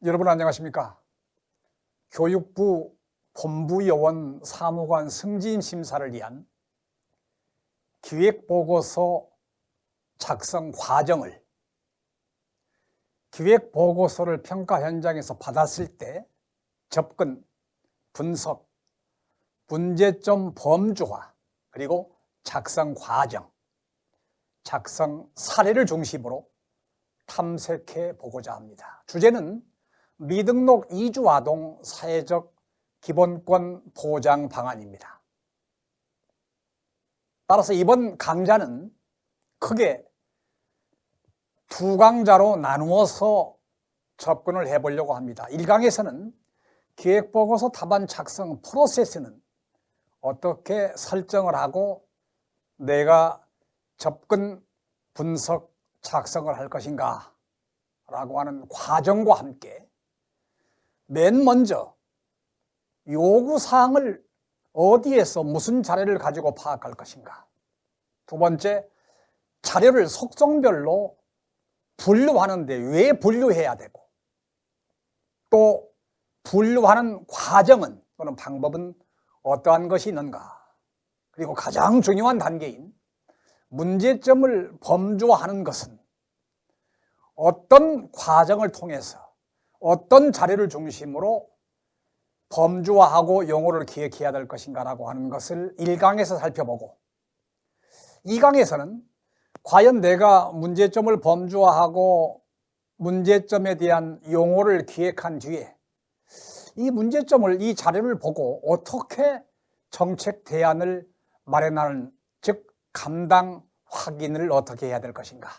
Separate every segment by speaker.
Speaker 1: 여러분 안녕하십니까? 교육부 본부요원 사무관 승진 심사를 위한 기획보고서 작성 과정을 기획보고서를 평가 현장에서 받았을 때 접근, 분석, 문제점 범주화, 그리고 작성 과정, 작성 사례를 중심으로 탐색해 보고자 합니다. 주제는 미등록 이주아동 사회적 기본권 보장 방안입니다. 따라서 이번 강좌는 크게 두 강좌로 나누어서 접근을 해보려고 합니다. 1강에서는 기획보고서 답안 작성 프로세스는 어떻게 설정을 하고 내가 접근, 분석, 작성을 할 것인가 라고 하는 과정과 함께 맨 먼저 요구사항을 어디에서 무슨 자료를 가지고 파악할 것인가, 두 번째 자료를 속성별로 분류하는데 왜 분류해야 되고, 또 분류하는 과정은 또는 방법은 어떠한 것이 있는가, 그리고 가장 중요한 단계인 문제점을 범주화하는 것은 어떤 과정을 통해서 어떤 자료를 중심으로 범주화하고 용어를 기획해야 될 것인가라고 하는 것을 1강에서 살펴보고, 2강에서는 과연 내가 문제점을 범주화하고 문제점에 대한 용어를 기획한 뒤에 이 문제점을, 이 자료를 보고 어떻게 정책 대안을 마련하는, 즉 감당 확인을 어떻게 해야 될 것인가.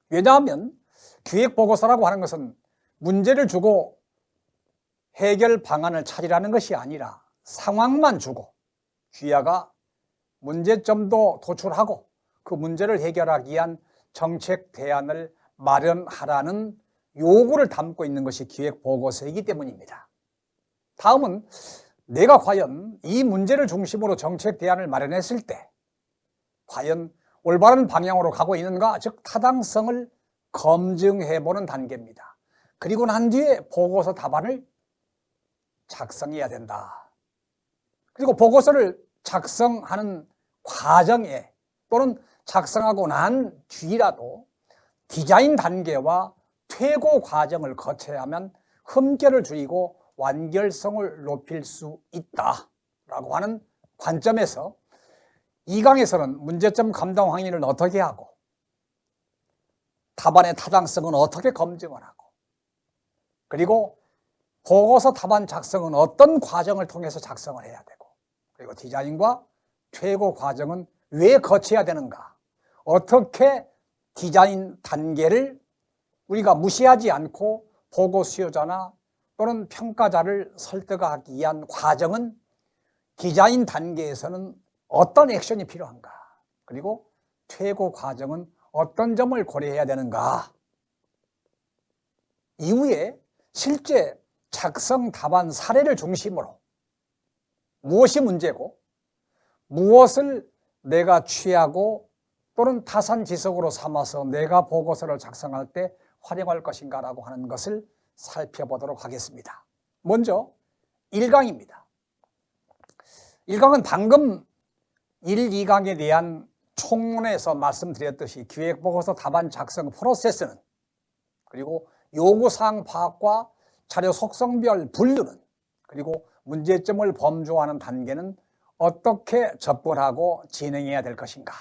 Speaker 1: 왜냐하면 기획보고서라고 하는 것은 문제를 주고 해결 방안을 찾으라는 것이 아니라 상황만 주고 귀하가 문제점도 도출하고 그 문제를 해결하기 위한 정책 대안을 마련하라는 요구를 담고 있는 것이 기획보고서이기 때문입니다. 다음은 내가 과연 이 문제를 중심으로 정책 대안을 마련했을 때 과연 올바른 방향으로 가고 있는가, 즉 타당성을 검증해보는 단계입니다. 그리고 난 뒤에 보고서 답안을 작성해야 된다. 그리고 보고서를 작성하는 과정에 또는 작성하고 난 뒤라도 디자인 단계와 퇴고 과정을 거쳐야만 흠결을 줄이고 완결성을 높일 수 있다라고 하는 관점에서 2강에서는 문제점 감당 확인을 어떻게 하고 답안의 타당성은 어떻게 검증을 하고, 그리고 보고서 답안 작성은 어떤 과정을 통해서 작성을 해야 되고, 그리고 디자인과 퇴고 과정은 왜 거쳐야 되는가, 어떻게 디자인 단계를 우리가 무시하지 않고 보고 수요자나 또는 평가자를 설득하기 위한 과정은 디자인 단계에서는 어떤 액션이 필요한가, 그리고 퇴고 과정은 어떤 점을 고려해야 되는가, 이후에 실제 작성 답안 사례를 중심으로 무엇이 문제고 무엇을 내가 취하고 또는 타산지석으로 삼아서 내가 보고서를 작성할 때 활용할 것인가 라고 하는 것을 살펴보도록 하겠습니다. 먼저 1강입니다. 1강은 방금 1, 2강에 대한 총론에서 말씀드렸듯이 기획보고서 답안 작성 프로세스는, 그리고 요구사항 파악과 자료 속성별 분류는, 그리고 문제점을 범주화하는 단계는 어떻게 접근하고 진행해야 될 것인가,